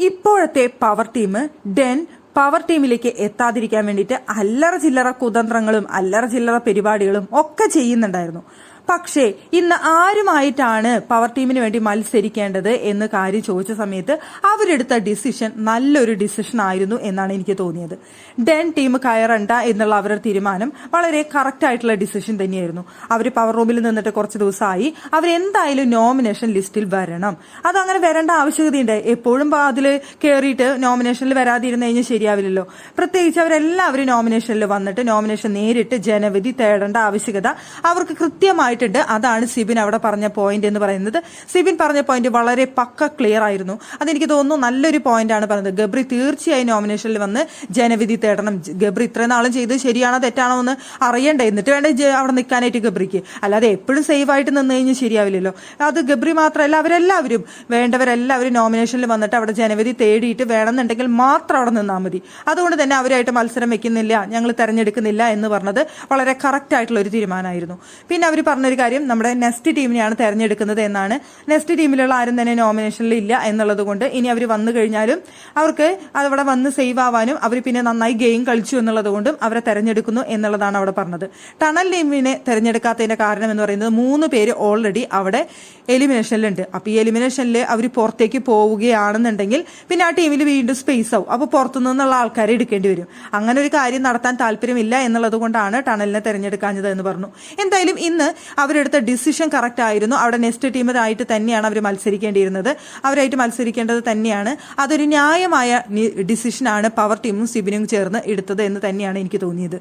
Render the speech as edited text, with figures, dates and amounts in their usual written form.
ഇപ്പോഴത്തെ power team Den power ടീമിലേക്ക് എത്താതിരിക്കാൻ വേണ്ടിയിട്ട് അല്ലറ ചില്ലറ കുതന്ത്രങ്ങളും അല്ലറ ചില്ലറ പരിപാടികളും ഒക്കെ ചെയ്യുന്നുണ്ടായിരുന്നു. പക്ഷേ ഇന്ന് ആരുമായിട്ടാണ് പവർ ടീമിന് വേണ്ടി മത്സരിക്കേണ്ടത് എന്ന് കാര്യം ചോദിച്ച സമയത്ത് അവരെടുത്ത ഡിസിഷൻ നല്ലൊരു ഡിസിഷൻ ആയിരുന്നു എന്നാണ് എനിക്ക് തോന്നിയത്. ഡെൻ ടീം കയറണ്ട എന്നുള്ള അവരുടെ തീരുമാനം വളരെ കറക്റ്റ് ആയിട്ടുള്ള ഡിസിഷൻ തന്നെയായിരുന്നു. അവർ പവർ റൂമിൽ നിന്നിട്ട് കുറച്ച് ദിവസമായി അവരെന്തായാലും നോമിനേഷൻ ലിസ്റ്റിൽ വരണം. അതങ്ങനെ വരേണ്ട ആവശ്യകതയുണ്ട്. എപ്പോഴും അതിൽ കയറിയിട്ട് നോമിനേഷനിൽ വരാതിരുന്നു കഴിഞ്ഞാൽ ശരിയാവില്ലല്ലോ. പ്രത്യേകിച്ച് അവരെല്ലാവരും നോമിനേഷനിൽ വന്നിട്ട് നോമിനേഷൻ നേരിട്ട് ജനവിധി തേടേണ്ട ആവശ്യകത അവർക്ക് കൃത്യമായി. അതാണ് സിബിൻ അവിടെ പറഞ്ഞ പോയിന്റ് എന്ന് പറയുന്നത്. സിബിൻ പറഞ്ഞ പോയിന്റ് വളരെ പക്ക ക്ലിയർ ആയിരുന്നു. അതെനിക്ക് തോന്നുന്നു നല്ലൊരു പോയിന്റ് ആണ് പറഞ്ഞത്. ഗബ്രി തീർച്ചയായും നോമിനേഷനിൽ വന്ന് ജനവിധി തേടണം. ഗബ്രി ഇത്രയും നാളും ചെയ്ത് ശരിയാണോ തെറ്റാണോ എന്ന് അറിയണ്ടേ, എന്നിട്ട് വേണ്ട അവിടെ നിൽക്കാനായിട്ട് ഗബ്രിക്ക്. അല്ലാതെ എപ്പോഴും സേഫ് ആയിട്ട് നിന്ന് കഴിഞ്ഞാൽ ശരിയാവില്ലല്ലോ. അത് ഗബ്രി മാത്രമല്ല, അവരെല്ലാവരും വേണ്ടവരെല്ലാവരും നോമിനേഷനിൽ വന്നിട്ട് അവിടെ ജനവിധി തേടിയിട്ട് വേണമെന്നുണ്ടെങ്കിൽ മാത്രം അവിടെ നിന്നാൽ മതി. അതുകൊണ്ട് തന്നെ അവരായിട്ട് മത്സരം വെക്കുന്നില്ല, ഞങ്ങൾ തെരഞ്ഞെടുക്കുന്നില്ല എന്ന് പറഞ്ഞത് വളരെ കറക്റ്റ് ആയിട്ടുള്ള ഒരു തീരുമാനമായിരുന്നു. പിന്നെ അവർ പറഞ്ഞൊരു കാര്യം, നമ്മുടെ നെക്സ്റ്റ് ടീമിനെയാണ് തെരഞ്ഞെടുക്കുന്നത് എന്നാണ്. നെക്സ്റ്റ് ടീമിലുള്ള ആരും തന്നെ നോമിനേഷനിൽ ഇല്ല എന്നുള്ളത് കൊണ്ട് ഇനി അവർ വന്നു കഴിഞ്ഞാലും അവർക്ക് അവിടെ വന്ന് സേവ് ആവാനും അവർ പിന്നെ നന്നായി ഗെയിം കളിച്ചു എന്നുള്ളത് കൊണ്ടും അവരെ തെരഞ്ഞെടുക്കുന്നു എന്നുള്ളതാണ് അവിടെ പറഞ്ഞത്. ടണൽ ടീമിനെ തെരഞ്ഞെടുക്കാത്തതിന്റെ കാരണം എന്ന് പറയുന്നത് 3 പേര് ഓൾറെഡി അവിടെ എലിമിനേഷനിലുണ്ട്. അപ്പൊ ഈ എലിമിനേഷനിൽ അവർ പുറത്തേക്ക് പോവുകയാണെന്നുണ്ടെങ്കിൽ പിന്നെ ആ ടീമിൽ വീണ്ടും സ്പേസ് ആവും. അപ്പൊ പുറത്തുനിന്നുള്ള ആൾക്കാരെ എടുക്കേണ്ടി വരും. അങ്ങനെ ഒരു കാര്യം നടത്താൻ താല്പര്യമില്ല എന്നുള്ളത് കൊണ്ടാണ് ടണലിനെ തെരഞ്ഞെടുക്കാഞ്ഞത് എന്ന് പറഞ്ഞു. എന്തായാലും ഇന്ന് അവരെടുത്ത ഡിസിഷൻ കറക്റ്റ് ആയിരുന്നു. അവിടെ നെക്സ്റ്റ് ടീമായിട്ട് തന്നെയാണ് അവർ മത്സരിക്കേണ്ടിയിരുന്നത്. അവരായിട്ട് മത്സരിക്കേണ്ടത് തന്നെയാണ്. അതൊരു ന്യായമായ ഡിസിഷനാണ് പവർ ടീമും സിബിനും ചേർന്ന് എടുത്തത് എന്ന് തന്നെയാണ് എനിക്ക് തോന്നിയത്.